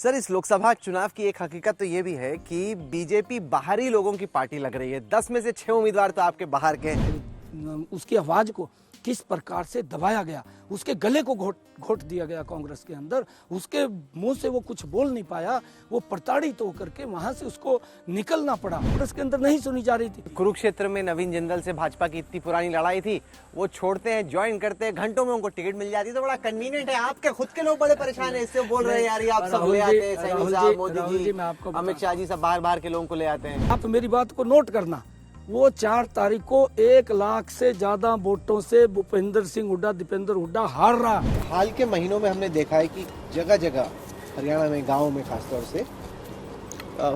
Sir, इस लोकसभा चुनाव की एक हकीकत तो ये भी है कि बीजेपी बाहरी लोगों की पार्टी लग रही है। 10 में से 6 उम्मीदवार तो आपके बाहर के हैं। उसकी आवाज को किस प्रकार से दबाया गया, उसके गले को घोट दिया गया कांग्रेस के अंदर। उसके मुंह से वो कुछ बोल नहीं पाया, वो प्रताड़ित होकर के वहां से उसको निकलना पड़ा। कांग्रेस के अंदर नहीं सुनी जा रही थी। कुरुक्षेत्र में नवीन जिंदल से भाजपा की इतनी पुरानी लड़ाई थी, वो छोड़ते हैं, ज्वाइन करते हैं, घंटों में उनको टिकट मिल जाती है, तो बड़ा कन्वीनियंट है। आपके खुद के लोग बड़े परेशान है इससे, बोल रहे हैं यार ये आप सब ले आते हैं, सैनी साहब, मोदी जी, अमित शाह जी, सब बाहर के लोगों को ले आते हैं। आप मेरी बात को नोट करना, वो 4 तारीख को 1 लाख से ज्यादा वोटों से भूपेंद्र सिंह हुड्डा, दीपेंद्र हुड्डा हार रहा। हाल के महीनों में हमने देखा है कि जगह जगह हरियाणा में, गाँव में खासतौर से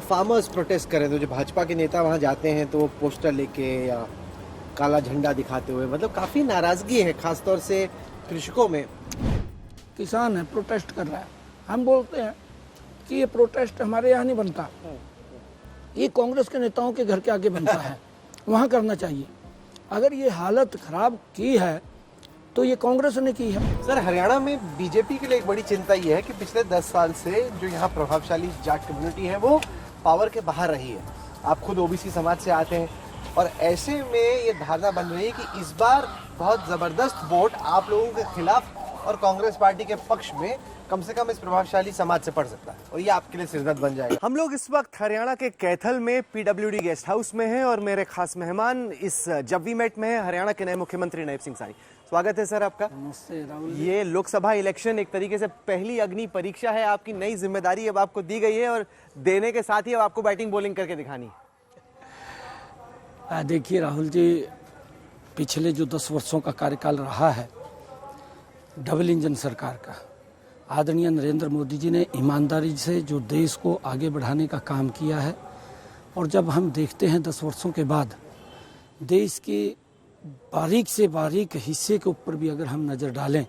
फार्मर्स प्रोटेस्ट कर रहे थे। जो भाजपा के नेता वहां जाते हैं तो वो पोस्टर लेके या काला झंडा दिखाते हुए, मतलब काफी नाराजगी है खासतौर से कृषकों में। किसान है, प्रोटेस्ट कर रहा है। हम बोलते हैं कि ये प्रोटेस्ट हमारे यहाँ नहीं बनता, ये कांग्रेस के नेताओं के घर के आगे बनता है, वहाँ करना चाहिए। अगर ये हालत खराब की है तो ये कांग्रेस ने की है। सर, हरियाणा में बीजेपी के लिए एक बड़ी चिंता ये है कि पिछले 10 साल से जो यहाँ प्रभावशाली जाट कम्युनिटी है वो पावर के बाहर रही है। आप खुद ओबीसी समाज से आते हैं और ऐसे में ये धारणा बन रही है कि इस बार बहुत जबरदस्त वोट आप लोगों के खिलाफ और कांग्रेस पार्टी के पक्ष में कम से कम इस प्रभावशाली समाज से पड़ सकता है और ये आपके लिए सिरदर्द बन जाएगा। हम लोग इस वक्त हरियाणा के कैथल में पीडब्ल्यूडी गेस्ट हाउस में हैं और मेरे खास मेहमान इस जब वी मेट में है हरियाणा के नए मुख्यमंत्री नैब सिंह सानी। स्वागत है सर आपका। नमस्ते राहुल। ये लोकसभा इलेक्शन एक तरीके से पहली अग्नि परीक्षा है, आपकी नई जिम्मेदारी अब आपको दी गई है और देने के साथ ही अब आपको बैटिंग बॉलिंग करके दिखानी है। देखिए राहुल जी, पिछले जो 10 वर्षों का कार्यकाल रहा है डबल इंजन सरकार का, आदरणीय नरेंद्र मोदी जी ने ईमानदारी से जो देश को आगे बढ़ाने का काम किया है, और जब हम देखते हैं 10 वर्षों के बाद देश के बारीक से बारीक हिस्से के ऊपर भी अगर हम नज़र डालें,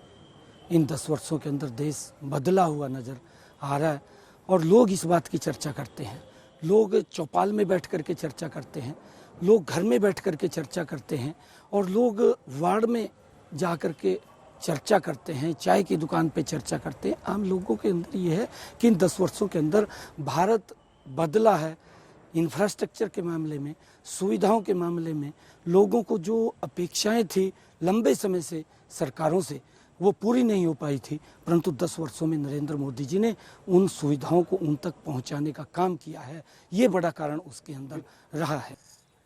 इन 10 वर्षों के अंदर देश बदला हुआ नज़र आ रहा है। और लोग इस बात की चर्चा करते हैं, लोग चौपाल में बैठ कर के चर्चा करते हैं, लोग घर में बैठ कर के चर्चा करते हैं, और लोग वार्ड में जा कर के चर्चा करते हैं, चाय की दुकान पे चर्चा करते हैं। आम लोगों के अंदर ये है कि इन 10 वर्षों के अंदर भारत बदला है। इंफ्रास्ट्रक्चर के मामले में, सुविधाओं के मामले में लोगों को जो अपेक्षाएं थी लंबे समय से सरकारों से, वो पूरी नहीं हो पाई थी, परंतु 10 वर्षों में नरेंद्र मोदी जी ने उन सुविधाओं को उन तक पहुंचाने का काम किया है। ये बड़ा कारण उसके अंदर रहा है।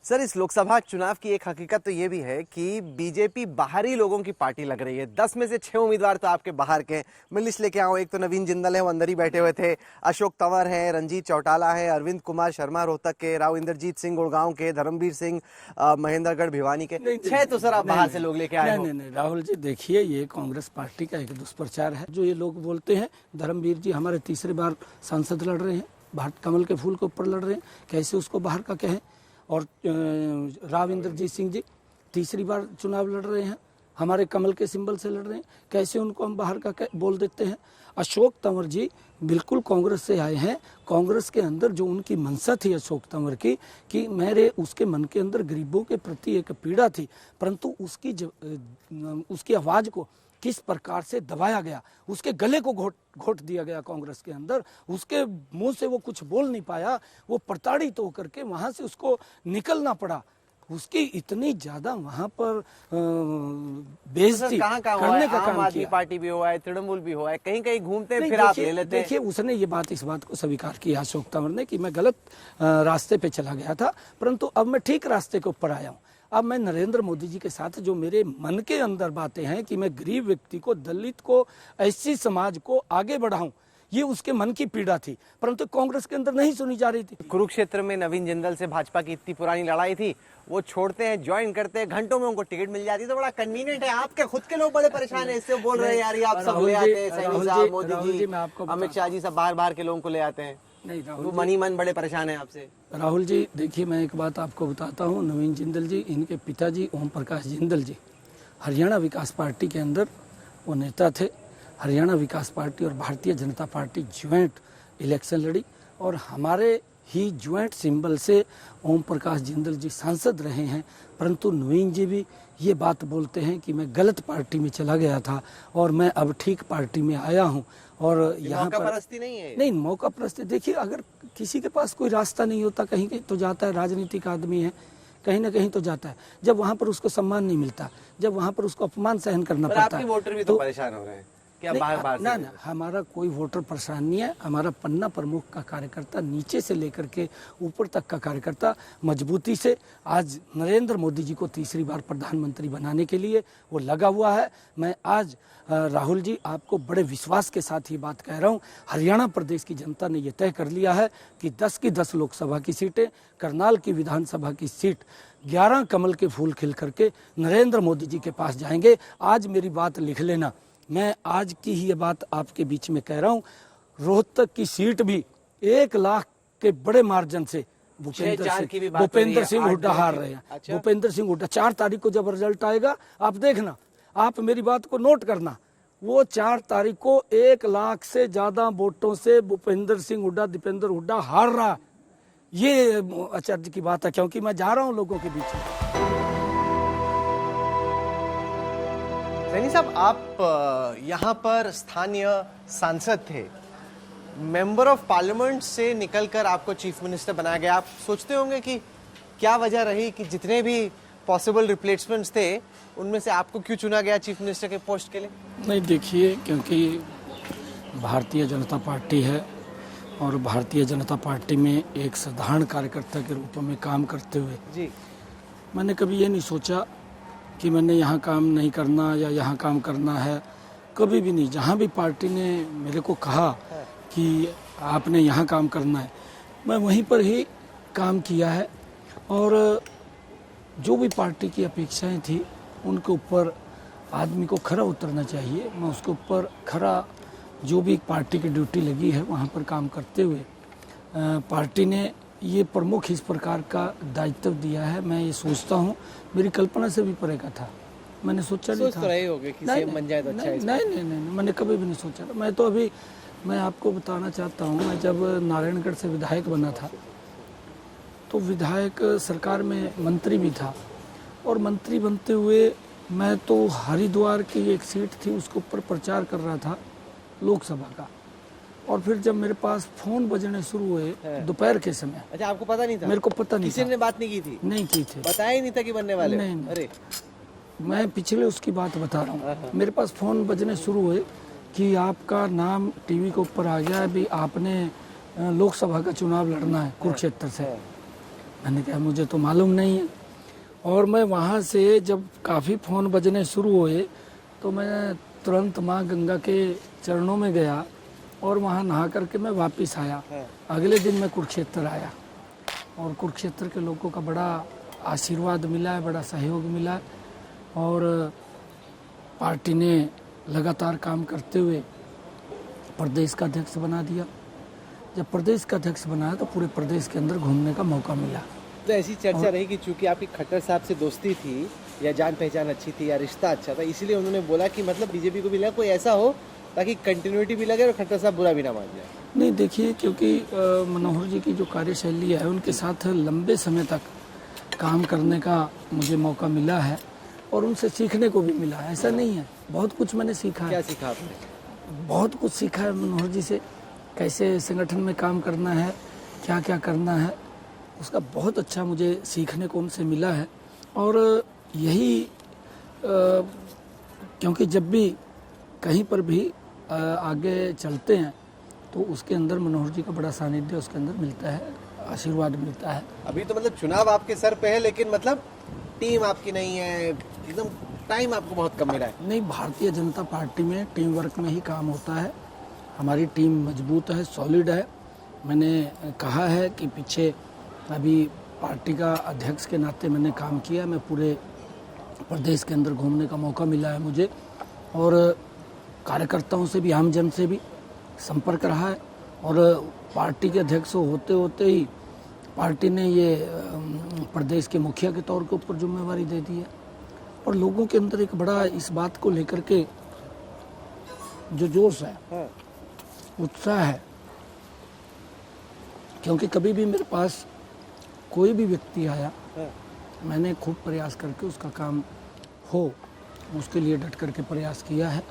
सर, इस लोकसभा चुनाव की एक हकीकत तो ये भी है कि बीजेपी बाहरी लोगों की पार्टी लग रही है। 10 में से 6 उम्मीदवार तो आपके बाहर के हैं। मैं लिस्ट लेके आऊँ, एक तो नवीन जिंदल है, वो अंदर ही बैठे हुए थे, अशोक तंवर है, रंजीत चौटाला है, अरविंद कुमार शर्मा रोहतक के, राव इंद्रजीत सिंह गुड़गांव के, धर्मवीर सिंह महेंद्रगढ़ भिवानी के। 6 तो सर आप बाहर से लोग लेके आए हो। नहीं राहुल जी, देखिए ये कांग्रेस पार्टी का एक दुष्प्रचार है जो ये लोग बोलते हैं। धर्मवीर जी हमारे तीसरी बार सांसद लड़ रहे हैं, भारत कमल के फूल के ऊपर लड़ रहे हैं, कैसे उसको बाहर का कहें। और राव इंद्रजीत सिंह जी तीसरी बार चुनाव लड़ रहे हैं, हमारे कमल के सिंबल से लड़ रहे हैं, कैसे उनको हम बाहर का बोल देते हैं। अशोक तंवर जी बिल्कुल कांग्रेस से आए हैं। कांग्रेस के अंदर जो उनकी मंशा थी अशोक तंवर की, कि मेरे उसके मन के अंदर गरीबों के प्रति एक पीड़ा थी, परंतु उसकी आवाज़ को किस प्रकार से दबाया गया, उसके गले को घोट दिया गया कांग्रेस के अंदर। उसके मुंह से वो कुछ बोल नहीं पाया, वो प्रताड़ित होकर के वहां से उसको निकलना पड़ा। उसकी इतनी ज्यादा वहां पर बेइज्जती करने का काम किया। पार्टी भी हुआ है, तृणमूल भी हुआ है, कहीं कहीं घूमते हैं, फिर आप ले लेते हैं। देखिए उसने ये बात, इस बात को स्वीकार किया अशोक तंवर ने कि मैं गलत रास्ते पे चला गया था, परंतु अब मैं ठीक रास्ते के ऊपर आया हूँ। अब मैं नरेंद्र मोदी जी के साथ जो मेरे मन के अंदर बातें हैं कि मैं गरीब व्यक्ति को, दलित को, ऐसी समाज को आगे बढ़ाऊं, ये उसके मन की पीड़ा थी, परंतु कांग्रेस के अंदर नहीं सुनी जा रही थी। कुरुक्षेत्र में नवीन जिंदल से भाजपा की इतनी पुरानी लड़ाई थी, वो छोड़ते हैं, ज्वाइन करते हैं, घंटों में उनको टिकट मिल जाती है, तो बड़ा कन्वीनियंट है। आपके खुद के लोग बड़े परेशान है इससे, बोल रहे हैं यार ये आप सब ले आते हैं, सैनी साहब, मोदी जी, अमित शाह जी, सब बाहर के लोगों को ले आते हैं। नहीं राहुल, वो मनी मन बड़े परेशान है आपसे। राहुल जी देखिए, मैं एक बात आपको बताता हूँ। नवीन जिंदल जी, इनके पिताजी ओम प्रकाश जिंदल जी हरियाणा विकास पार्टी के अंदर वो नेता थे। हरियाणा विकास पार्टी और Bharatiya Janata party joint election लड़ी और हमारे ही ज्वाइंट सिंबल से ओम प्रकाश जिंदल जी सांसद रहे हैं, परंतु नवीन जी भी ये बात बोलते हैं कि मैं गलत पार्टी में चला गया था और मैं अब ठीक पार्टी में आया हूं। और यहाँ मौका पर परस्ती नहीं है ये? नहीं, मौका परस्ती देखिए, अगर किसी के पास कोई रास्ता नहीं होता कहीं कहीं तो जाता है, राजनीतिक आदमी है, कहीं ना कहीं तो जाता है। जब वहां पर उसको सम्मान नहीं मिलता, जब वहां पर उसको अपमान सहन करना पर पड़ता आपके है, वोटर भी तो परेशान हो रहे हैं क्या? बाहर ना ना, हमारा कोई वोटर परेशान नहीं है। हमारा पन्ना प्रमुख का कार्यकर्ता नीचे से लेकर के ऊपर तक का कार्यकर्ता मजबूती से आज नरेंद्र मोदी जी को तीसरी बार प्रधानमंत्री बनाने के लिए वो लगा हुआ है। मैं आज राहुल जी आपको बड़े विश्वास के साथ ये बात कह रहा हूँ, हरियाणा प्रदेश की जनता ने ये तय कर लिया है कि 10 की 10 लोकसभा की सीटें, करनाल की विधानसभा की सीट 11 कमल के फूल खिल करके नरेंद्र मोदी जी के पास जाएंगे। आज मेरी बात लिख लेना, मैं आज की ही ये बात आपके बीच में कह रहा हूँ, रोहतक की सीट भी 1 लाख के बड़े मार्जिन से भूपेंद्र सिंह हुड्डा हार रहे हैं। अच्छा। भूपेंद्र सिंह हुड्डा 4 तारीख को जब रिजल्ट आएगा आप देखना, आप मेरी बात को नोट करना, वो 4 तारीख को 1 लाख से ज्यादा वोटों से भूपेंद्र सिंह हुड्डा, दीपेंद्र हुड्डा हार रहा। ये आश्चर्य की बात है, क्योंकि मैं जा रहा हूँ लोगों के बीच में। सैनी साहब, आप यहाँ पर स्थानीय सांसद थे, मेंबर ऑफ पार्लियामेंट से निकलकर आपको चीफ मिनिस्टर बनाया गया। आप सोचते होंगे कि क्या वजह रही कि जितने भी पॉसिबल रिप्लेसमेंट्स थे उनमें से आपको क्यों चुना गया चीफ मिनिस्टर के पोस्ट के लिए? नहीं देखिए, क्योंकि भारतीय जनता पार्टी है और भारतीय जनता पार्टी में एक साधारण कार्यकर्ता के रूप में काम करते हुए जी, मैंने कभी ये नहीं सोचा कि मैंने यहाँ काम नहीं करना या यहाँ काम करना है, कभी भी नहीं। जहाँ भी पार्टी ने मेरे को कहा कि आपने यहाँ काम करना है, मैं वहीं पर ही काम किया है। और जो भी पार्टी की अपेक्षाएं थी उनके ऊपर आदमी को खरा उतरना चाहिए। मैं उसके ऊपर खरा, जो भी पार्टी की ड्यूटी लगी है वहाँ पर काम करते हुए पार्टी ने ये प्रमुख इस प्रकार का दायित्व दिया है। मैं ये सोचता हूँ, मेरी कल्पना से भी परे का था, मैंने सोचा नहीं था। सोच तो रहे होगे कि सीएम बन जाए तो अच्छा है। नहीं, मैंने कभी भी नहीं सोचा था। मैं तो अभी, मैं आपको बताना चाहता हूँ, मैं जब नारायणगढ़ से विधायक बना था तो विधायक सरकार में मंत्री भी था, और मंत्री बनते हुए मैं तो हरिद्वार की एक सीट थी उसके ऊपर प्रचार कर रहा था लोकसभा का। और फिर जब मेरे पास फोन बजने शुरू हुए दोपहर के समय, अच्छा, आपको पता नहीं था? मेरे को पता नहीं किसी था। ने बात नहीं की थी? नहीं की थी, बताया ही नहीं था कि बनने वाले? नहीं। अरे, मैं पिछले उसकी बात बता रहा हूँ। मेरे पास फोन बजने शुरू हुए कि आपका नाम टीवी के ऊपर आ गया है, भी आपने लोकसभा का चुनाव लड़ना है कुरुक्षेत्र से। मैंने कहा मुझे तो मालूम नहीं है। और मैं वहाँ से जब काफ़ी फ़ोन बजने शुरू हुए तो मैं तुरंत माँ गंगा के चरणों में गया और वहाँ नहा करके मैं वापस आया। अगले दिन मैं कुरुक्षेत्र आया और कुरुक्षेत्र के लोगों का बड़ा आशीर्वाद मिला है, बड़ा सहयोग मिला है, और पार्टी ने लगातार काम करते हुए प्रदेश का अध्यक्ष बना दिया। जब प्रदेश का अध्यक्ष बनाया तो पूरे प्रदेश के अंदर घूमने का मौका मिला। तो ऐसी चर्चा रही कि चूंकि आपकी खट्टर साहब से दोस्ती थी या जान पहचान अच्छी थी या रिश्ता अच्छा था, इसीलिए उन्होंने बोला कि मतलब बीजेपी को भी लगा कोई ऐसा हो ताकि कंटिन्यूटी भी लगे और खट्टर साहब बुरा भी ना मान जाए। नहीं देखिए, क्योंकि मनोहर जी की जो कार्यशैली है उनके साथ लंबे समय तक काम करने का मुझे मौका मिला है और उनसे सीखने को भी मिला है। ऐसा नहीं है, बहुत कुछ मैंने सीखा है। क्या सीखा आपने? बहुत कुछ सीखा है मनोहर जी से, कैसे संगठन में काम करना है, क्या क्या करना है, उसका बहुत अच्छा मुझे सीखने को उनसे मिला है। और यही क्योंकि जब भी कहीं पर भी आगे चलते हैं तो उसके अंदर मनोहर जी का बड़ा सानिध्य उसके अंदर मिलता है, आशीर्वाद मिलता है। अभी तो मतलब चुनाव आपके सर पे है, लेकिन मतलब टीम आपकी नहीं है, एकदम टाइम आपको बहुत कम मिला है। नहीं, भारतीय जनता पार्टी में टीम वर्क में ही काम होता है। हमारी टीम मजबूत है, सॉलिड है। मैंने कहा है कि पीछे अभी पार्टी का अध्यक्ष के नाते मैंने काम किया, मैं पूरे प्रदेश के अंदर घूमने का मौका मिला है मुझे, और कार्यकर्ताओं से भी, आम जन से भी संपर्क रहा है। और पार्टी के अध्यक्ष होते होते ही पार्टी ने ये प्रदेश के मुखिया के तौर के ऊपर जिम्मेवारी दे दी है। और लोगों के अंदर एक बड़ा इस बात को लेकर के जो जोश है, उत्साह है, क्योंकि कभी भी मेरे पास कोई भी व्यक्ति आया, हाँ। मैंने खूब प्रयास करके उसका काम हो, उसके लिए डट करके प्रयास किया है।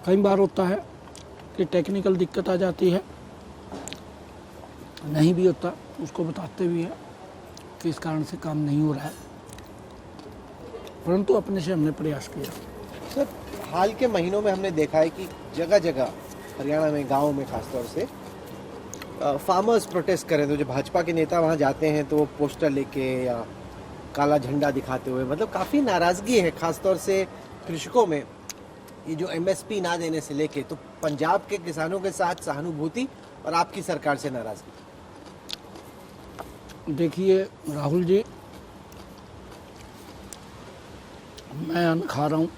कई बार होता है कि टेक्निकल दिक्कत आ जाती है, नहीं भी होता, उसको बताते भी हैं कि इस कारण से काम नहीं हो रहा है, परंतु अपने से हमने प्रयास किया। सर, हाल के महीनों में हमने देखा है कि जगह जगह हरियाणा में, गाँव में खासतौर से फार्मर्स प्रोटेस्ट कर रहे थे। जो भाजपा के नेता वहाँ जाते हैं तो वो पोस्टर लेके या काला झंडा दिखाते हुए, मतलब काफ़ी नाराज़गी है खासतौर से कृषकों में। ये जो एमएसपी ना देने से लेके, तो पंजाब के किसानों के साथ सहानुभूति और आपकी सरकार से नाराज़गी। देखिए राहुल जी, मैं अन्न खा रहा हूँ,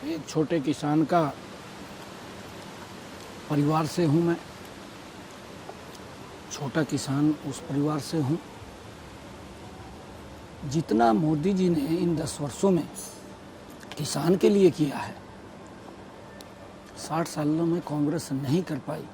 एक छोटे किसान का परिवार से हूँ, मैं छोटा किसान उस परिवार से हूँ। जितना मोदी जी ने इन 10 वर्षों में किसान के लिए किया है, 60 सालों में कांग्रेस नहीं कर पाई।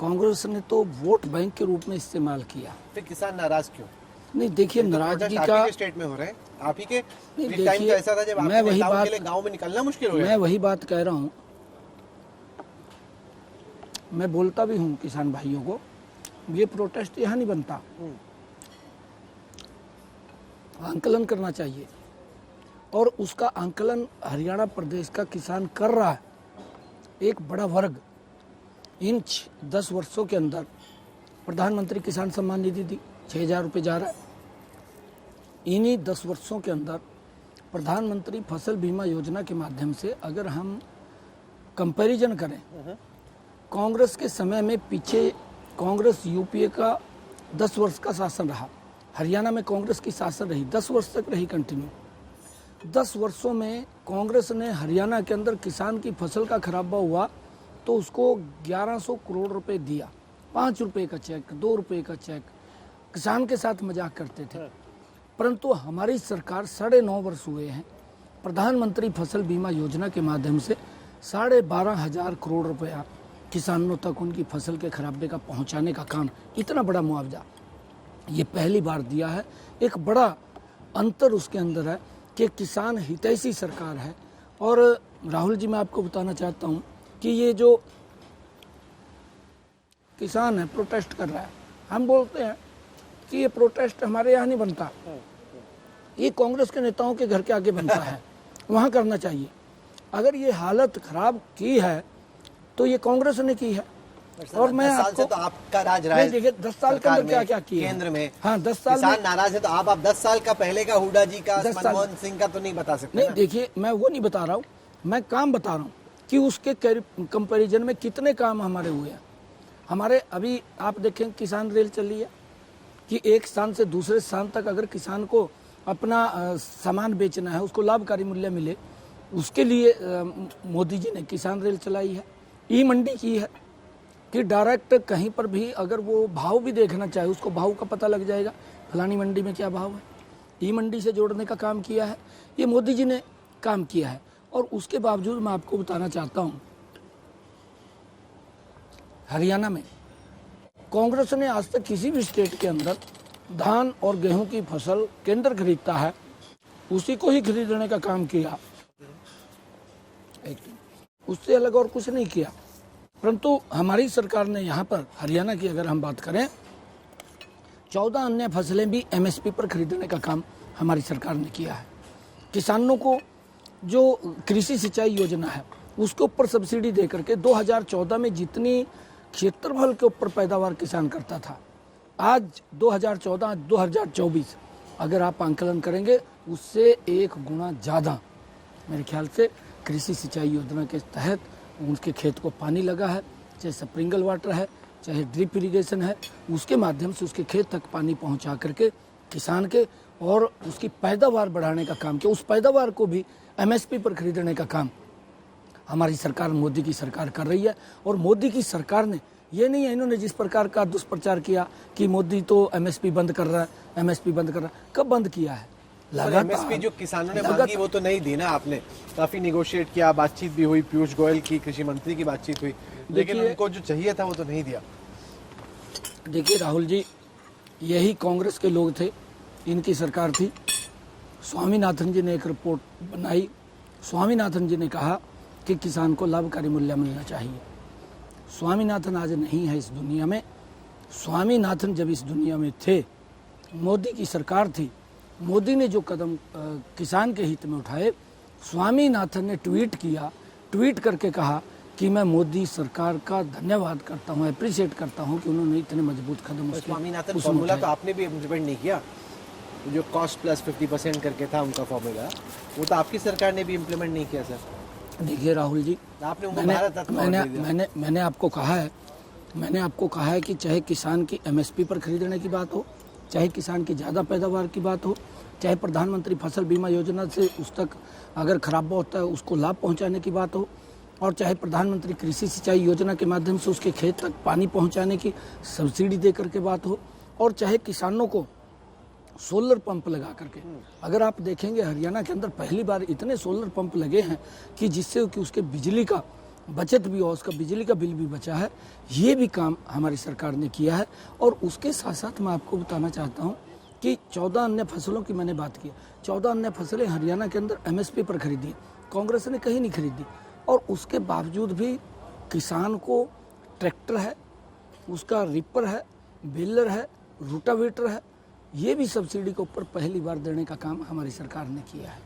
कांग्रेस ने तो वोट बैंक के रूप में इस्तेमाल किया। फिर किसान नाराज क्यों? नहीं देखिए, नाराजगी का, आप ही के स्टेट में हो रहे हैं, आप ही के नहीं, टाइम तो ऐसा था जब मैं आपके वही नेताओं बात- के लिए गांव में निकलना मुश्किल हो गया। मैं वही बात कह रहा हूँ, मैं बोलता भी हूँ किसान भाइयों को, ये प्रोटेस्ट यहाँ नहीं बनता, आंकलन करना चाहिए, और उसका आंकलन हरियाणा प्रदेश का किसान कर रहा है। एक बड़ा वर्ग इन 10 वर्षों के अंदर प्रधानमंत्री किसान सम्मान निधि दी, 6,000 रुपये जा रहा है। इन्हीं 10 वर्षों के अंदर प्रधानमंत्री फसल बीमा योजना के माध्यम से अगर हम कंपैरिजन करें, कांग्रेस के समय में पीछे कांग्रेस यूपीए का 10 वर्ष का शासन रहा, हरियाणा में कांग्रेस की शासन रही, 10 वर्ष तक रही कंटिन्यू। 10 वर्षों में कांग्रेस ने हरियाणा के अंदर किसान की फसल का खराबा हुआ तो उसको 1100 करोड़ रुपए दिया, 5 रुपए का चेक, 2 रुपए का चेक, किसान के साथ मजाक करते थे। परंतु हमारी सरकार 9.5 वर्ष हुए हैं, प्रधानमंत्री फसल बीमा योजना के माध्यम से 12,500 करोड़ रुपया किसानों तक उनकी फसल के खराबे का पहुंचाने का काम, इतना बड़ा मुआवजा ये पहली बार दिया है। एक बड़ा अंतर उसके अंदर है कि किसान हितैषी सरकार है। और राहुल जी, मैं आपको बताना चाहता हूं कि ये जो किसान है प्रोटेस्ट कर रहा है, हम बोलते हैं कि ये प्रोटेस्ट हमारे यहाँ नहीं बनता, ये कांग्रेस के नेताओं के घर के आगे बनता है, वहाँ करना चाहिए। अगर ये हालत खराब की है तो ये कांग्रेस ने की है। और मैं 10 साल आपको से तो आपका राज रहा है। देखिए 10 साल के अंदर क्या क्या किया केंद्र में, हाँ 10 साल किसान में नाराज है तो आप 10 साल का पहले का हुड्डा जी का, 10 साल- मनमोहन सिंह का तो नहीं बता सकते नहीं ना? देखिए, मैं वो नहीं बता रहा हूँ, मैं काम बता रहा हूँ कि उसके कंपैरिजन में कितने काम हमारे हुए हैं। हमारे अभी आप देखें किसान रेल चली है कि एक स्थान से दूसरे स्थान तक अगर किसान को अपना सामान बेचना है, उसको लाभकारी मूल्य मिले, उसके लिए मोदी जी ने किसान रेल चलाई है। ई मंडी की है कि डायरेक्ट कहीं पर भी अगर वो भाव भी देखना चाहे, उसको भाव का पता लग जाएगा, फलानी मंडी में क्या भाव है। ई मंडी से जोड़ने का काम किया है, ये मोदी जी ने काम किया है। और उसके बावजूद मैं आपको बताना चाहता हूँ, हरियाणा में कांग्रेस ने आज तक किसी भी स्टेट के अंदर धान और गेहूं की फसल केंद्र खरीदता है, उसी को ही खरीदने का काम किया, उससे अलग और कुछ नहीं किया। परंतु हमारी सरकार ने यहाँ पर हरियाणा की अगर हम बात करें, 14 अन्य फसलें भी एमएसपी पर खरीदने का काम हमारी सरकार ने किया है। किसानों को जो कृषि सिंचाई योजना है उसके ऊपर सब्सिडी दे करके 2014 में जितनी क्षेत्रफल के ऊपर पैदावार किसान करता था, आज 2014-2024 अगर आप आंकलन करेंगे उससे 1 गुना ज़्यादा मेरे ख्याल से कृषि सिंचाई योजना के तहत उनके खेत को पानी लगा है, चाहे स्प्रिंकल वाटर है, चाहे ड्रिप इरिगेशन है, उसके माध्यम से उसके खेत तक पानी पहुंचा करके किसान के और उसकी पैदावार बढ़ाने का काम किया। उस पैदावार को भी एमएसपी पर खरीदने का काम हमारी सरकार, मोदी की सरकार कर रही है। और मोदी की सरकार ने ये नहीं है, इन्होंने जिस प्रकार का दुष्प्रचार किया कि मोदी तो एमएसपी बंद कर रहा है, एमएसपी बंद कर रहा है, कब बंद किया है? एमएसपी जो किसानों ने मांगी वो तो नहीं दी ना आपने। काफी निगोशिएट किया, बातचीत भी हुई, पीयूष गोयल की कृषि मंत्री की बातचीत हुई, लेकिन उनको जो चाहिए था वो तो नहीं दिया। देखिए राहुल जी, यही कांग्रेस के लोग थे, इनकी सरकार थी। स्वामीनाथन जी ने एक रिपोर्ट बनाई। स्वामीनाथन जी ने कहा कि किसान को लाभकारी मूल्य मिलना चाहिए। स्वामीनाथन आज नहीं है इस दुनिया में। स्वामीनाथन जब इस दुनिया में थे, मोदी की सरकार थी, मोदी ने जो कदम किसान के हित में उठाए, स्वामीनाथन ने ट्वीट किया, ट्वीट करके कहा कि मैं मोदी सरकार का धन्यवाद करता हूं, अप्रिशिएट करता हूं कि उन्होंने इतने मजबूत कदम स्वामीनाथन फॉर्मूला तो आपने भी इम्प्लीमेंट नहीं किया। जो कॉस्ट प्लस 50% करके था उनका फॉर्मूला, वो तो आपकी सरकार ने भी इम्प्लीमेंट नहीं किया सर। देखिए राहुल जी, आपने मैंने आपको कहा है कि चाहे किसान की एमएसपी पर खरीदने की बात हो, चाहे किसान की ज़्यादा पैदावार की बात हो, चाहे प्रधानमंत्री फसल बीमा योजना से उस तक अगर खराबा होता है उसको लाभ पहुंचाने की बात हो, और चाहे प्रधानमंत्री कृषि सिंचाई योजना के माध्यम से उसके खेत तक पानी पहुंचाने की सब्सिडी दे करके बात हो, और चाहे किसानों को सोलर पंप लगा करके। अगर आप देखेंगे हरियाणा के अंदर पहली बार इतने सोलर पंप लगे हैं कि जिससे कि उसके बिजली का बचत भी हो, उसका बिजली का बिल भी बचा है। ये भी काम हमारी सरकार ने किया है। और उसके साथ साथ मैं आपको बताना चाहता हूँ कि 14 अन्य फसलों की मैंने बात की, 14 अन्य फसलें हरियाणा के अंदर एमएसपी पर खरीदी, कांग्रेस ने कहीं नहीं खरीदी। और उसके बावजूद भी किसान को ट्रैक्टर है, उसका रिपर है, बेलर है, रूटावेटर है, ये भी सब्सिडी के ऊपर पहली बार देने का काम हमारी सरकार ने किया है।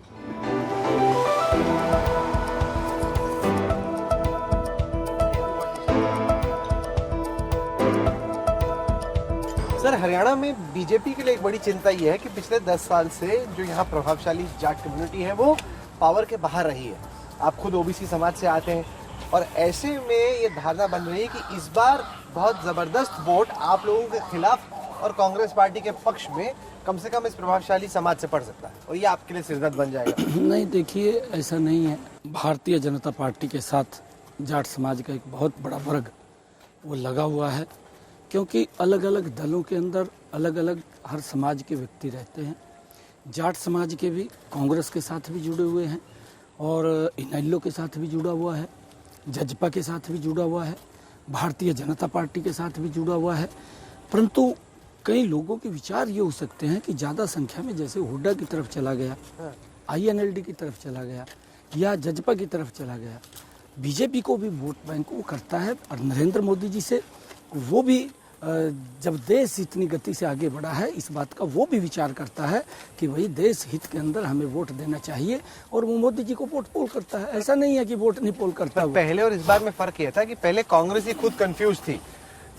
सर, हरियाणा में बीजेपी के लिए एक बड़ी चिंता ये है कि पिछले 10 साल से जो यहाँ प्रभावशाली जाट कम्युनिटी है वो पावर के बाहर रही है। आप खुद ओबीसी समाज से आते हैं, और ऐसे में ये धारणा बन रही है कि इस बार बहुत जबरदस्त वोट आप लोगों के खिलाफ और कांग्रेस पार्टी के पक्ष में कम से कम इस प्रभावशाली समाज से पड़ सकता है, और ये आपके लिए सिरदर्द बन जाएगा। नहीं, देखिए ऐसा नहीं है। भारतीय जनता पार्टी के साथ जाट समाज का एक बहुत बड़ा वर्ग वो लगा हुआ है, क्योंकि अलग अलग दलों के अंदर अलग अलग हर समाज के व्यक्ति रहते हैं। जाट समाज के भी कांग्रेस के साथ भी जुड़े हुए हैं, और इनेलो के साथ भी जुड़ा हुआ है, जजपा के साथ भी जुड़ा हुआ है, भारतीय जनता पार्टी के साथ भी जुड़ा हुआ है। परंतु कई लोगों के विचार ये हो सकते हैं कि ज़्यादा संख्या में जैसे हुड्डा की तरफ चला गया, आईएनएलडी की तरफ चला गया, या जजपा की तरफ चला गया, बीजेपी को भी वोट बैंक वो करता है। और नरेंद्र मोदी जी से वो भी जब देश इतनी गति से आगे बढ़ा है, इस बात का वो भी विचार करता है कि वही देश हित के अंदर हमें वोट देना चाहिए, और वो मोदी जी को वोट पोल करता है। ऐसा नहीं है कि वोट नहीं पोल करता। पहले और इस बार में फर्क यह था कि पहले कांग्रेस ही खुद कंफ्यूज थी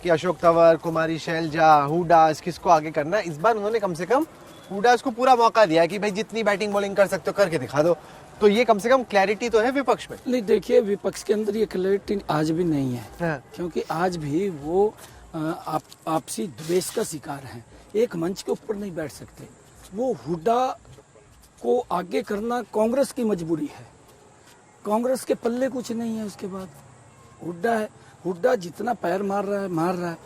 कि अशोक तंवर, कुमारी शैलजा, हुडास किसको आगे करना है। इस बार उन्होंने कम से कम हुडास को पूरा मौका दिया कि भाई जितनी बैटिंग बॉलिंग कर सकते हो करके दिखा दो। तो ये कम से कम क्लैरिटी तो है विपक्ष में। नहीं, देखिए विपक्ष के अंदर ये क्लैरिटी आज भी नहीं है। हाँ। क्योंकि आज भी वो आपसी द्वेष का शिकार हैं, एक मंच के ऊपर नहीं बैठ सकते। वो हुड्डा को आगे करना कांग्रेस की मजबूरी है, कांग्रेस के पल्ले कुछ नहीं है। उसके बाद हुड्डा है, हुड्डा जितना पैर मार रहा है।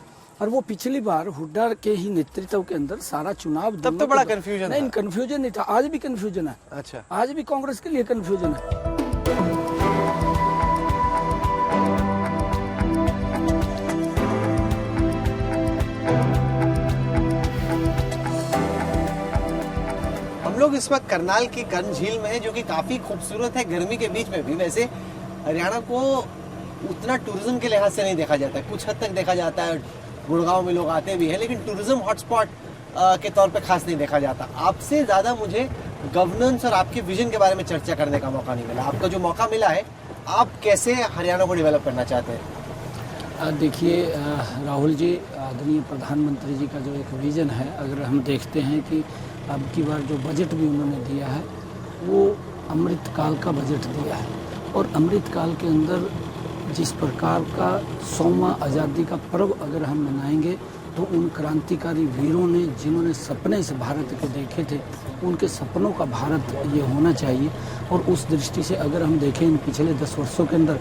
और वो पिछली बार हुड्डा के ही नेतृत्व के अंदर सारा चुनाव, तब तो बड़ा कंफ्यूजन नहीं, कंफ्यूजन नहीं था, आज भी कंफ्यूजन है। अच्छा, आज भी कांग्रेस के लिए कंफ्यूजन है। हम लोग इस वक्त करनाल की कर्ण झील में है, जो कि काफी खूबसूरत है गर्मी के बीच में भी। वैसे हरियाणा को उतना टूरिज्म के लिहाज से नहीं देखा जाता है, कुछ हद तक देखा जाता है, गुड़गांव में लोग आते भी हैं, लेकिन टूरिज्म हॉटस्पॉट के तौर पे खास नहीं देखा जाता। आपसे ज़्यादा मुझे गवर्नेंस और आपके विजन के बारे में चर्चा करने का मौका नहीं मिला। आपका जो मौका मिला है, आप कैसे हरियाणा को डेवलप करना चाहते हैं? देखिए राहुल जी, आदरणीय प्रधानमंत्री जी का जो एक विज़न है, अगर हम देखते हैं कि अब की बार जो बजट भी उन्होंने दिया है वो अमृतकाल का बजट दिया है, और अमृतकाल के अंदर जिस प्रकार का 100वां आज़ादी का पर्व अगर हम मनाएंगे तो उन क्रांतिकारी वीरों ने जिन्होंने सपने इस भारत के देखे थे, उनके सपनों का भारत ये होना चाहिए। और उस दृष्टि से अगर हम देखें इन पिछले 10 वर्षों के अंदर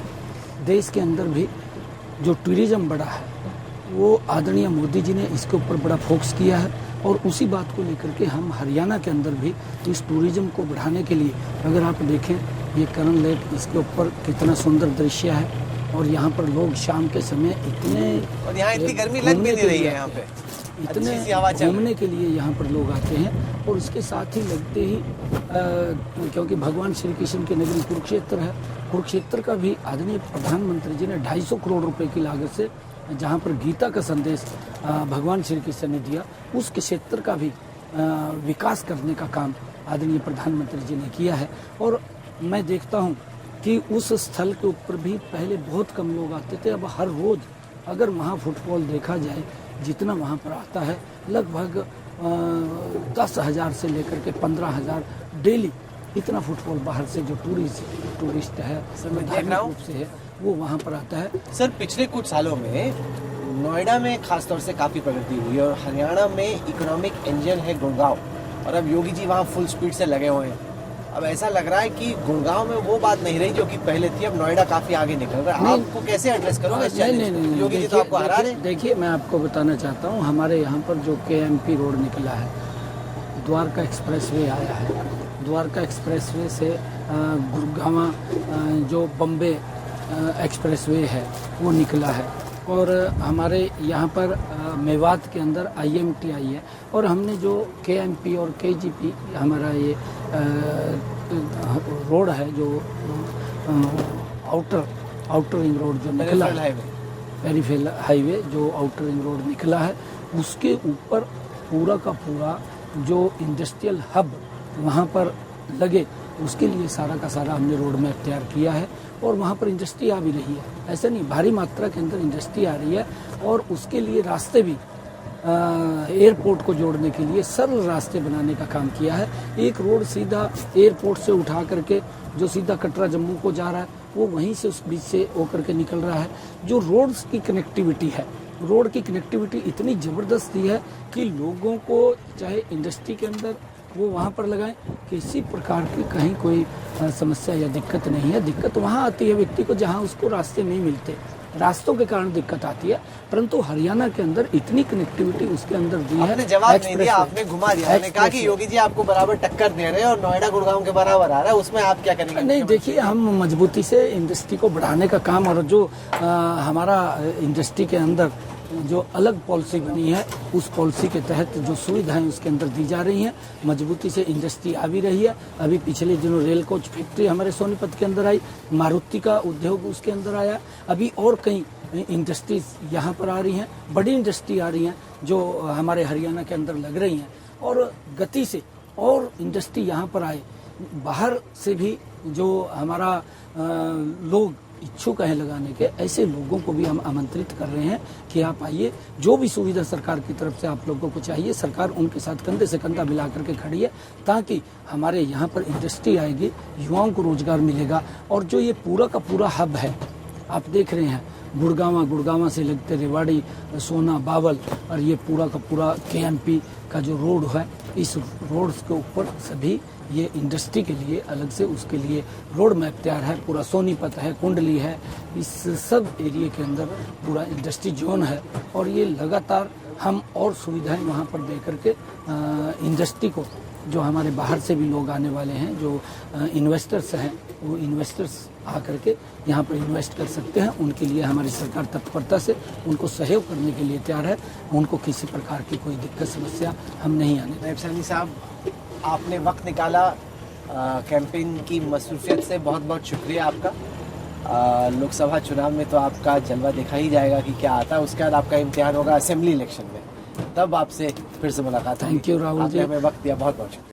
देश के अंदर भी जो टूरिज़्म बढ़ा है, वो आदरणीय मोदी जी ने इसके ऊपर बड़ा फोकस किया है। और उसी बात को लेकर के हम हरियाणा के अंदर भी इस टूरिज्म को बढ़ाने के लिए, अगर आप देखें ये करण लेक, इसके ऊपर कितना सुंदर दृश्य है और यहाँ पर लोग शाम के समय इतने, और यहाँ इतनी गर्मी लग भी नहीं रही है, यहाँ पे इतने घूमने के लिए यहाँ पर लोग आते हैं। और इसके साथ ही लगते ही क्योंकि भगवान श्री कृष्ण की नगरी कुरुक्षेत्र है, कुरुक्षेत्र का भी आदरणीय प्रधानमंत्री जी ने 250 करोड़ रुपए की लागत से, जहाँ पर गीता का संदेश भगवान श्री कृष्ण ने दिया, उस क्षेत्र का भी विकास करने का काम आदरणीय प्रधानमंत्री जी ने किया है। और मैं देखता हूँ कि उस स्थल के ऊपर भी पहले बहुत कम लोग आते थे, अब हर रोज अगर वहाँ फुटफॉल देखा जाए जितना वहाँ पर आता है, लगभग 10,000 से लेकर के 15,000 डेली इतना फुटफॉल बाहर से जो टूरिस्ट है, धार्मिक रूप से है, वो वहाँ पर आता है। सर, पिछले कुछ सालों में नोएडा में खासतौर से काफी प्रगति हुई है और हरियाणा में इकोनॉमिक इंजन है गुड़गांव, और अब योगी जी वहाँ फुल स्पीड से लगे हुए हैं। अब ऐसा लग रहा है कि गुड़गांव में वो बात नहीं रही जो कि पहले थी, अब नोएडा काफी आगे निकल रहा है। आपको कैसे एड्रेस करोगे? नहीं, योगी जी तो आपको हरा रहे हैं। देखिए, मैं आपको बताना चाहता हूँ, हमारे यहाँ पर जो KMP रोड निकला है, द्वारका एक्सप्रेसवे आया है, द्वारका एक्सप्रेसवे से गुड़गांव जो बम्बे एक्सप्रेसवे है वो निकला है, और हमारे यहाँ पर मेवात के अंदर IMT आई है, और हमने जो KMP और KGP हमारा ये रोड है, जो आउटर रिंग रोड जो निकला है, पेरिफेरल हाईवे जो आउटर रिंग रोड निकला है, उसके ऊपर पूरा का पूरा जो इंडस्ट्रियल हब वहाँ पर लगे, उसके लिए सारा का सारा हमने रोड मैप तैयार किया है। और वहाँ पर इंडस्ट्री आ भी रही है, ऐसा नहीं, भारी मात्रा के अंदर इंडस्ट्री आ रही है, और उसके लिए रास्ते भी एयरपोर्ट को जोड़ने के लिए सरल रास्ते बनाने का काम किया है। एक रोड सीधा एयरपोर्ट से उठा करके जो सीधा कटरा जम्मू को जा रहा है, वो वहीं से उस बीच से होकर के निकल रहा है। जो रोड्स की कनेक्टिविटी है, रोड की कनेक्टिविटी इतनी ज़बरदस्त दी है कि लोगों को चाहे इंडस्ट्री के अंदर वो वहाँ पर लगाएं, किसी प्रकार की कहीं कोई समस्या या दिक्कत नहीं है। दिक्कत वहाँ आती है व्यक्ति को जहाँ उसको रास्ते नहीं मिलते, रास्तों के कारण दिक्कत आती है, परंतु हरियाणा के अंदर इतनी कनेक्टिविटी उसके अंदर दी है। आपने जवाब नहीं दिया, आपने घुमा दिया, आपने कहा कि योगी जी आपको बराबर टक्कर दे रहे हैं और नोएडा गुड़गांव के बराबर आ रहा है, उसमें आप क्या करेंगे? नहीं, देखिए, हम मजबूती से इंडस्ट्री को बढ़ाने का काम, और जो हमारा इंडस्ट्री के अंदर जो अलग पॉलिसी बनी है, उस पॉलिसी के तहत जो सुविधाएं उसके अंदर दी जा रही हैं, मजबूती से इंडस्ट्री आ भी रही है। अभी पिछले दिनों रेल कोच फैक्ट्री हमारे सोनीपत के अंदर आई, मारुति का उद्योग उसके अंदर आया, अभी और कई इंडस्ट्रीज यहाँ पर आ रही हैं, बड़ी इंडस्ट्री आ रही हैं जो हमारे हरियाणा के अंदर लग रही हैं, और गति से और इंडस्ट्री यहाँ पर आए। बाहर से भी जो हमारा लोग इच्छुक हैं लगाने के, ऐसे लोगों को भी हम आमंत्रित कर रहे हैं कि आप आइए, जो भी सुविधा सरकार की तरफ से आप लोगों को चाहिए, सरकार उनके साथ कंधे से कंधा मिला करके खड़ी है, ताकि हमारे यहाँ पर इंडस्ट्री आएगी, युवाओं को रोजगार मिलेगा। और जो ये पूरा का पूरा हब है, आप देख रहे हैं, गुड़गांव से लगते रेवाड़ी, सोना, बावल, और ये पूरा का पूरा KMP का जो रोड है, इस रोड के ऊपर सभी ये इंडस्ट्री के लिए अलग से उसके लिए रोड मैप तैयार है। पूरा सोनीपत है, कुंडली है, इस सब एरिया के अंदर पूरा इंडस्ट्री जोन है, और ये लगातार हम और सुविधाएं वहाँ पर दे करके इंडस्ट्री को, जो हमारे बाहर से भी लोग आने वाले हैं, जो इन्वेस्टर्स हैं, वो इन्वेस्टर्स आकर के यहाँ पर इन्वेस्ट कर सकते हैं, उनके लिए हमारी सरकार तत्परता से उनको सहयोग करने के लिए तैयार है। उनको किसी प्रकार की कोई दिक्कत समस्या हम नहीं आने देंगे। नायब सैनी साहब, आपने वक्त निकाला कैंपेन की मसरूफियत से, बहुत बहुत शुक्रिया आपका। लोकसभा चुनाव में तो आपका जलवा देखा ही जाएगा कि क्या आता है, उसके बाद आपका इम्तिहान होगा असेंबली इलेक्शन में, तब आपसे फिर से मुलाकात होगी। थैंक यू राहुल जी, आपने हमें वक्त दिया, बहुत बहुत शुक्रिया।